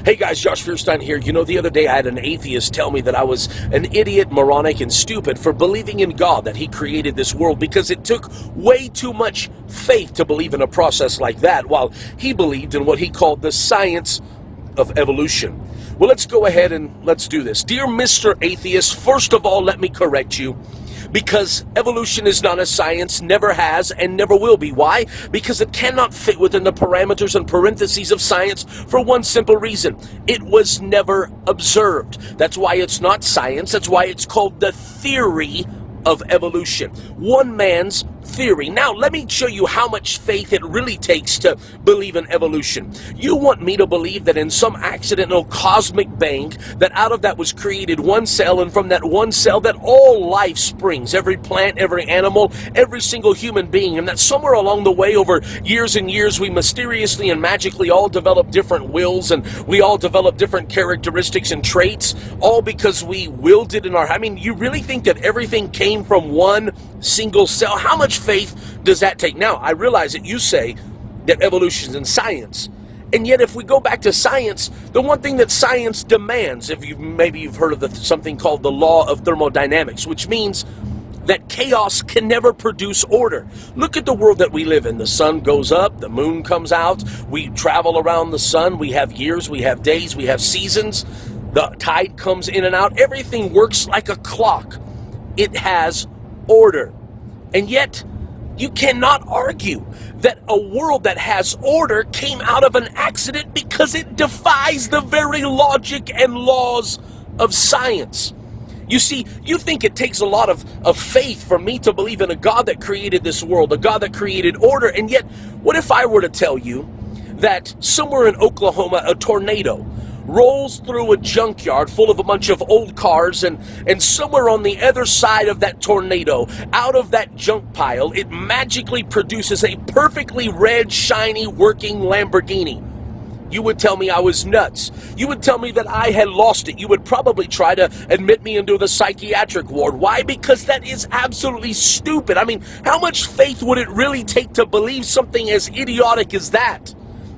Hey guys, Josh Fierstein here. You know, the other day I had an atheist tell me that I was an idiot, moronic, and stupid for believing in God, that he created this world, because it took way too much faith to believe in a process like that, while he believed in what he called the science of evolution. Well, let's go ahead and let's do this. Dear Mr. Atheist, first of all, let me correct you, because evolution is not a science, never has, and never will be. Why? Because it cannot fit within the parameters and parentheses of science for one simple reason. It was never observed. That's why it's not science. That's why it's called the theory of evolution. One man's theory. Now, let me show you how much faith it really takes to believe in evolution. You want me to believe that in some accidental cosmic bang, that out of that was created one cell, and from that one cell that all life springs, every plant, every animal, every single human being, and that somewhere along the way, over years and years, we mysteriously and magically all develop different wills, and we all develop different characteristics and traits, all because we willed it in our... I mean, you really think that everything came from one single cell? How much faith does that take? Now, I realize that you say that evolution is in science, and yet if we go back to science, the one thing that science demands, if maybe you've heard of something called the law of thermodynamics, which means that chaos can never produce order. Look at the world that we live in. The sun goes up, the moon comes out, we travel around the sun, we have years, we have days, we have seasons, the tide comes in and out, everything works like a clock. It has order. And yet, you cannot argue that a world that has order came out of an accident, because it defies the very logic and laws of science. You see, you think it takes a lot of faith for me to believe in a God that created this world, a God that created order, and yet, what if I were to tell you that somewhere in Oklahoma, a tornado rolls through a junkyard full of a bunch of old cars, and somewhere on the other side of that tornado, out of that junk pile, it magically produces a perfectly red, shiny, working Lamborghini? You would tell me I was nuts. You would tell me that I had lost it. You would probably try to admit me into the psychiatric ward. Why? Because that is absolutely stupid. I mean, how much faith would it really take to believe something as idiotic as that?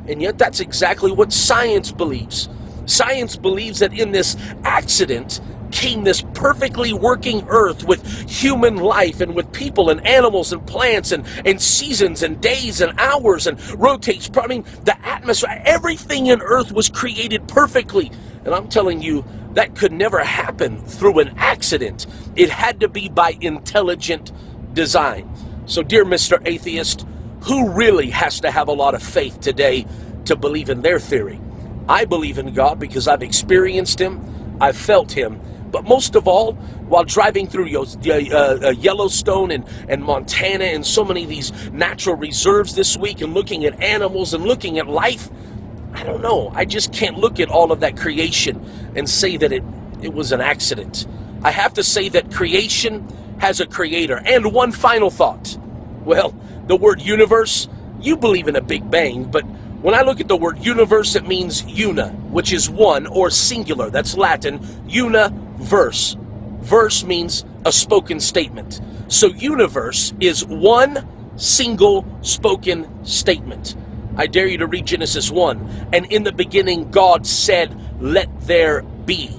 And yet that's exactly what science believes. Science believes that in this accident came this perfectly working earth with human life, and with people and animals and plants and seasons and days and hours, and rotates. I mean, the atmosphere, everything in earth was created perfectly. And I'm telling you, that could never happen through an accident. It had to be by intelligent design. So, dear Mr. Atheist, who really has to have a lot of faith today to believe in their theory? I believe in God because I've experienced him, I've felt him, but most of all, while driving through Yellowstone and Montana and so many of these natural reserves this week, and looking at animals and looking at life, I don't know, I just can't look at all of that creation and say that it was an accident. I have to say that creation has a creator. And one final thought. Well, the word universe, you believe in a Big Bang, but when I look at the word universe, it means una, which is one, or singular. That's Latin, universe. Verse means a spoken statement. So universe is one single spoken statement. I dare you to read Genesis 1. And in the beginning, God said, "Let there be."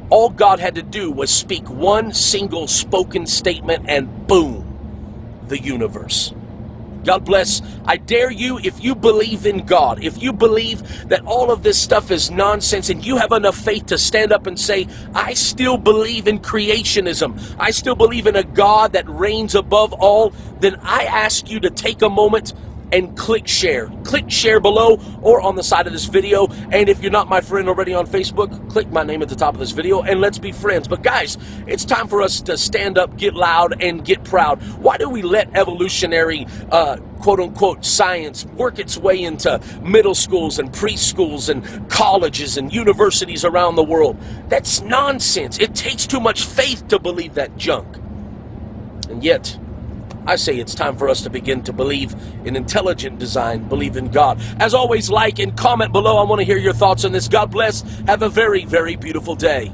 All God had to do was speak one single spoken statement, and boom, the universe. God bless. I dare you, if you believe in God, if you believe that all of this stuff is nonsense, and you have enough faith to stand up and say, I still believe in creationism, I still believe in a God that reigns above all, then I ask you to take a moment and click share. Click share below or on the side of this video. And if you're not my friend already on Facebook, click my name at the top of this video and let's be friends. But guys, it's time for us to stand up, get loud, and get proud. Why do we let evolutionary quote-unquote science work its way into middle schools and preschools and colleges and universities around the world? That's nonsense. It takes too much faith to believe that junk. And yet, I say it's time for us to begin to believe in intelligent design, believe in God. As always, like and comment below. I want to hear your thoughts on this. God bless. Have a very, very beautiful day.